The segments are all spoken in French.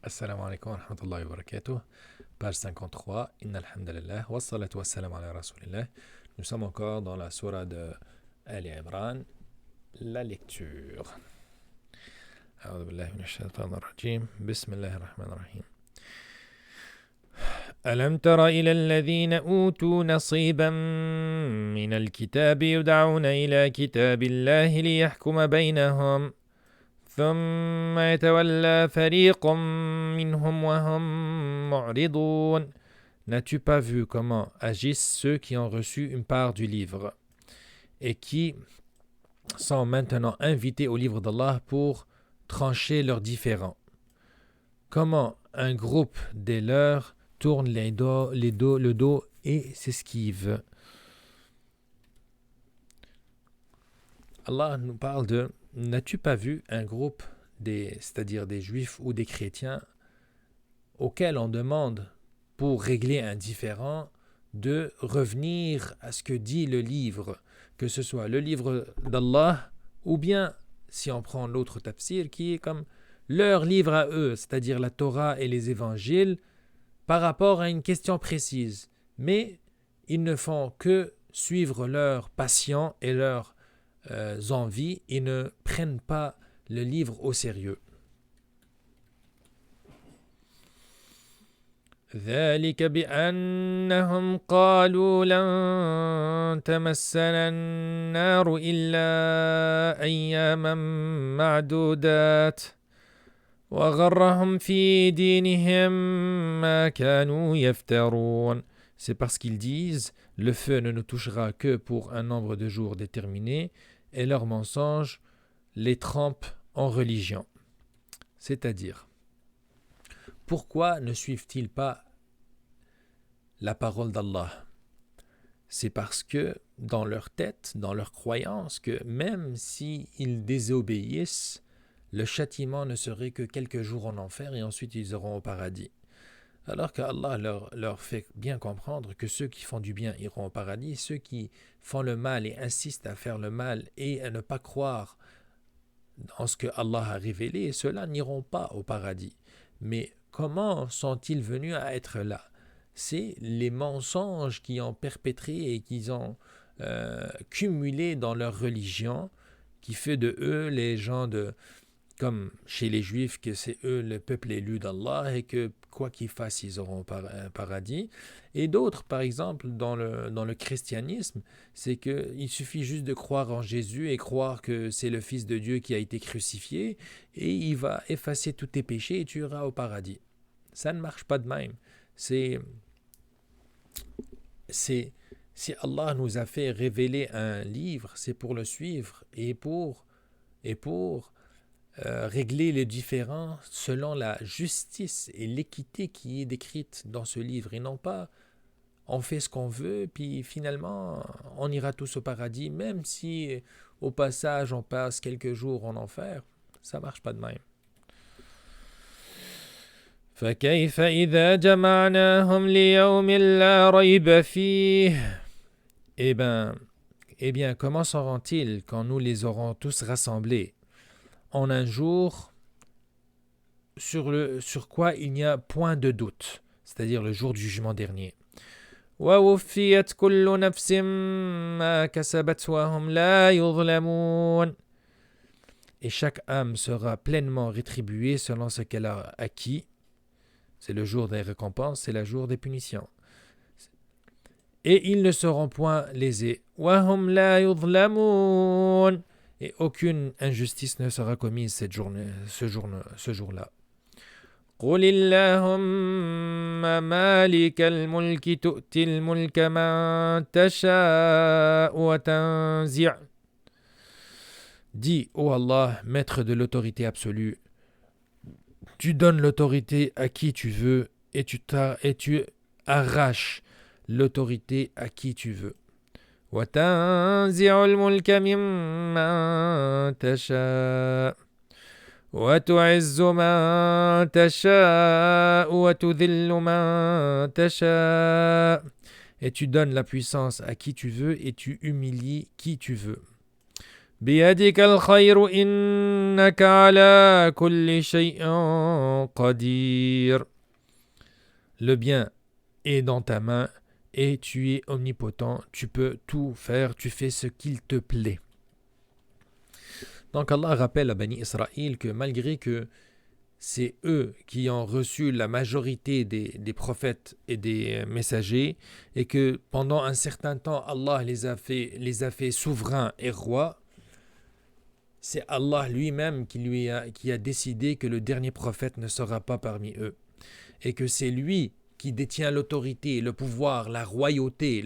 Assalamu alaikum wa rahmatullahi wa barakatuh. Page 53. Inna alhamdulillah. Wa salatu wa salam ala rasulillah. Nous sommes encore dans la surah de Ali Imran. La lecture. أعوذ بالله من الشيطان الرجيم. بسم الله الرحمن الرحيم. ألم تر إلى الذين أوتوا نصيبا من الكتاب يدعون إلى كتاب الله ليحكم بينهم ثم يتولى فريق منهم وهم معرضون. N'as-tu pas vu comment agissent ceux qui ont reçu une part du livre et qui sont maintenant invités au livre d'Allah pour trancher leurs différends? Comment un groupe des leurs tourne le dos et s'esquive. Allah nous parle de n'as-tu pas vu un groupe c'est-à-dire des juifs ou des chrétiens auxquels on demande pour régler un différend de revenir à ce que dit le livre, que ce soit le livre d'Allah ou bien si on prend l'autre tafsir qui est comme leur livre à eux, c'est-à-dire la Torah et les évangiles par rapport à une question précise, mais ils ne font que suivre leur passion et leurs envies et ne prennent pas le livre au sérieux. ذلك بأنهم قالوا لن تمسنا النار إلا أياما معدودات وغرهم في دينهم ما كانوا يفترون. C'est parce qu'ils disent le feu ne nous touchera que pour un nombre de jours déterminé et leurs mensonges les trempent en religion. C'est-à-dire, pourquoi ne suivent-ils pas la parole d'Allah? C'est parce que dans leur tête, dans leur croyance, que même s'ils désobéissent, le châtiment ne serait que quelques jours en enfer et ensuite ils iront au paradis. Alors qu'Allah leur fait bien comprendre que ceux qui font du bien iront au paradis, ceux qui font le mal et insistent à faire le mal et à ne pas croire en ce que Allah a révélé, ceux-là n'iront pas au paradis. Mais comment sont-ils venus à être là? C'est les mensonges qu'ils ont perpétrés et qu'ils ont cumulés dans leur religion qui fait de eux les gens comme chez les Juifs, que c'est eux le peuple élu d'Allah et que quoi qu'ils fassent, ils auront un paradis. Et d'autres, par exemple, dans le christianisme, c'est qu'il suffit juste de croire en Jésus et croire que c'est le Fils de Dieu qui a été crucifié et il va effacer tous tes péchés et tu iras au paradis. Ça ne marche pas de même. Si Allah nous a fait révéler un livre, c'est pour le suivre et pour régler les différends selon la justice et l'équité qui est décrite dans ce livre et non pas on fait ce qu'on veut puis finalement on ira tous au paradis même si au passage on passe quelques jours en enfer. Ça marche pas de même. فكيف إذا جمعناهم ليوم لا ريب فيه. Eh bien, comment seront-ils quand nous les aurons tous rassemblés en un jour sur quoi il n'y a point de doute, c'est-à-dire le jour du jugement dernier. وَوُفِّيَتْ كُلُّ نَفْسٍ مَا كَسَبَتْ وَهُمْ لَا يُظْلَمُونَ. Et chaque âme sera pleinement rétribuée selon ce qu'elle a acquis. C'est le jour des récompenses, c'est le jour des punitions. Et ils ne seront point lésés. وَهُمْ لَا يُظْلَمُونَ. Et aucune injustice ne sera commise ce jour-là. قُلِ اللَّهُمَّ مَالِكَ الْمُلْكِ تُؤْتِي الْمُلْكَ مَن تَشَاءُ وَتَنزِعُ. Dis, ô Allah, maître de l'autorité absolue, tu donnes l'autorité à qui tu veux et tu arraches l'autorité à qui tu veux. وتنزع الملك ممن تشاء وتعز من تشاء وتذل من تشاء. Et tu donnes la puissance à qui tu veux et tu humilies qui tu veux. بيدك الخير إنك على كل شيء قدير. Le bien est dans ta main et tu es omnipotent, tu peux tout faire, tu fais ce qu'il te plaît. Donc Allah rappelle à Bani Israël que malgré que c'est eux qui ont reçu la majorité des prophètes et des messagers, et que pendant un certain temps Allah les a fait souverains et rois, c'est Allah lui-même qui a décidé que le dernier prophète ne sera pas parmi eux, et que c'est lui qui détient l'autorité, le pouvoir, la royauté,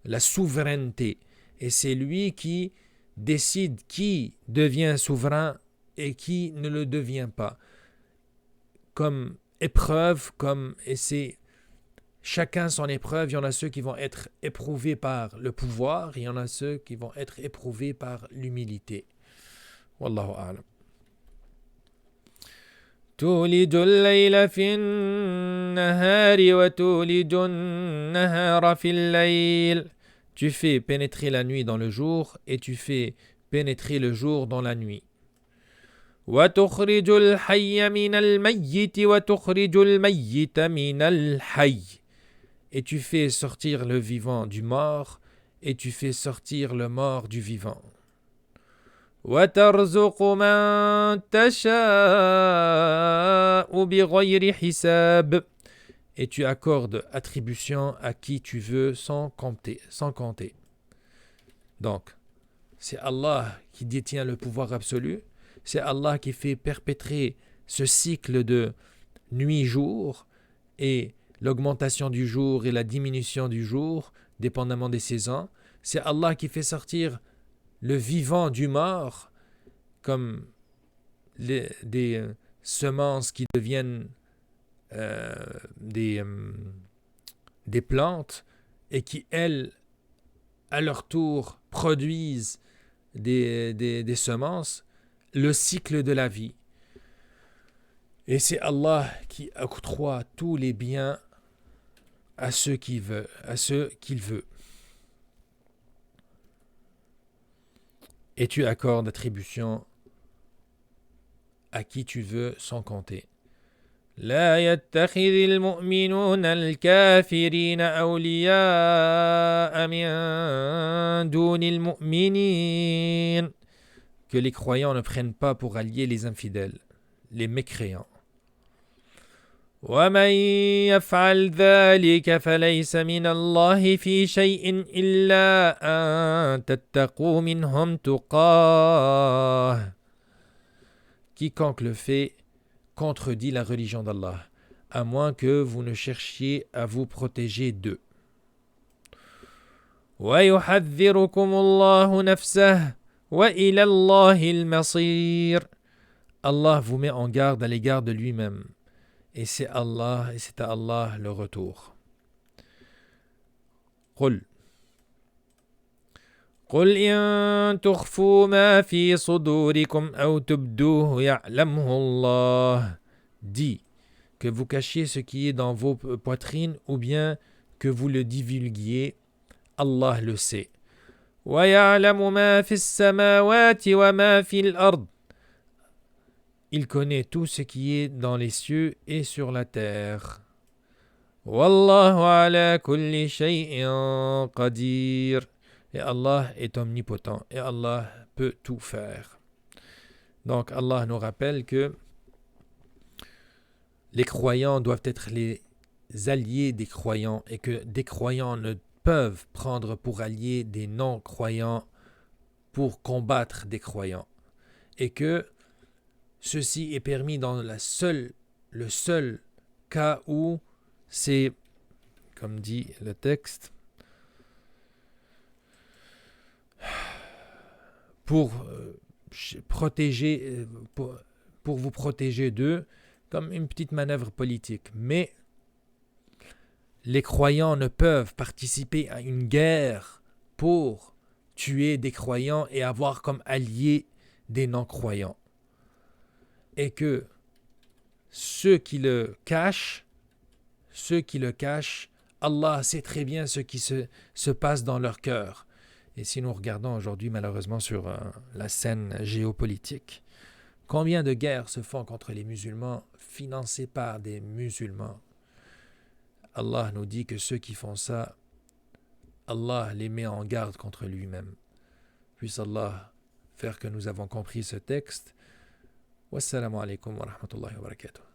la souveraineté, et c'est lui qui décide qui devient souverain et qui ne le devient pas, comme épreuve, et c'est chacun son épreuve. Il y en a ceux qui vont être éprouvés par le pouvoir, il y en a ceux qui vont être éprouvés par l'humilité. Wallahu a'lam. تولج الليل في النهار وتولج النهار في الليل. Tu fais pénétrer la nuit dans le jour et tu fais pénétrer le jour dans la nuit. وتخرج الحي من الميت وتخرج الميت من الحي. Et tu fais sortir le vivant du mort et tu fais sortir le mort du vivant. وترزق من تشاء بغير حساب. Et tu accordes attribution à qui tu veux sans compter. Donc, c'est Allah qui détient le pouvoir absolu. C'est Allah qui fait perpétrer ce cycle de nuit-jour et l'augmentation du jour et la diminution du jour, dépendamment des saisons. C'est Allah qui fait sortir le vivant du mort, comme des semences qui deviennent des plantes et qui, elles, à leur tour, produisent des semences, le cycle de la vie. Et c'est Allah qui octroie tous les biens à ceux qu'il veut. Et tu accordes attribution à qui tu veux sans compter. لا يتخذ المؤمنون الكافرين أولياء من دون المؤمنين. Que les croyants ne prennent pas pour alliés les infidèles, les mécréants. ومن يفعل ذلك فليس من الله في شيء إلا أن تتقوا منهم تقاه. Quiconque le fait contredit la religion d'Allah, à moins que vous ne cherchiez à vous protéger d'eux. ويحذركم الله نفسه وإلى الله المصير. Allah vous met en garde à l'égard de lui-même. Et c'est à Allah le retour. قل إن تخفوا ما في صدوركم أو تبدوه يعلمه الله. Dis que vous cachiez ce qui est dans vos poitrines ou bien que vous le divulguiez, Allah le sait. ويعلم ما في السماوات وما في الأرض. Il connaît tout ce qui est dans les cieux et sur la terre. Wallahu ala kulli shay'in qadir. Et Allah est omnipotent et Allah peut tout faire. Donc Allah nous rappelle que les croyants doivent être les alliés des croyants et que des croyants ne peuvent prendre pour alliés des non-croyants pour combattre des croyants. Et que ceci est permis dans le seul cas où c'est, comme dit le texte, pour vous protéger d'eux, comme une petite manœuvre politique. Mais les croyants ne peuvent participer à une guerre pour tuer des croyants et avoir comme alliés des non-croyants. Et que ceux qui le cachent, Allah sait très bien ce qui se passe dans leur cœur. Et si nous regardons aujourd'hui malheureusement sur la scène géopolitique, combien de guerres se font contre les musulmans financées par des musulmans? Allah nous dit que ceux qui font ça, Allah les met en garde contre lui-même. Puisse Allah faire que nous avons compris ce texte. Wassalamu alaikum wa rahmatullahi wa barakatuh.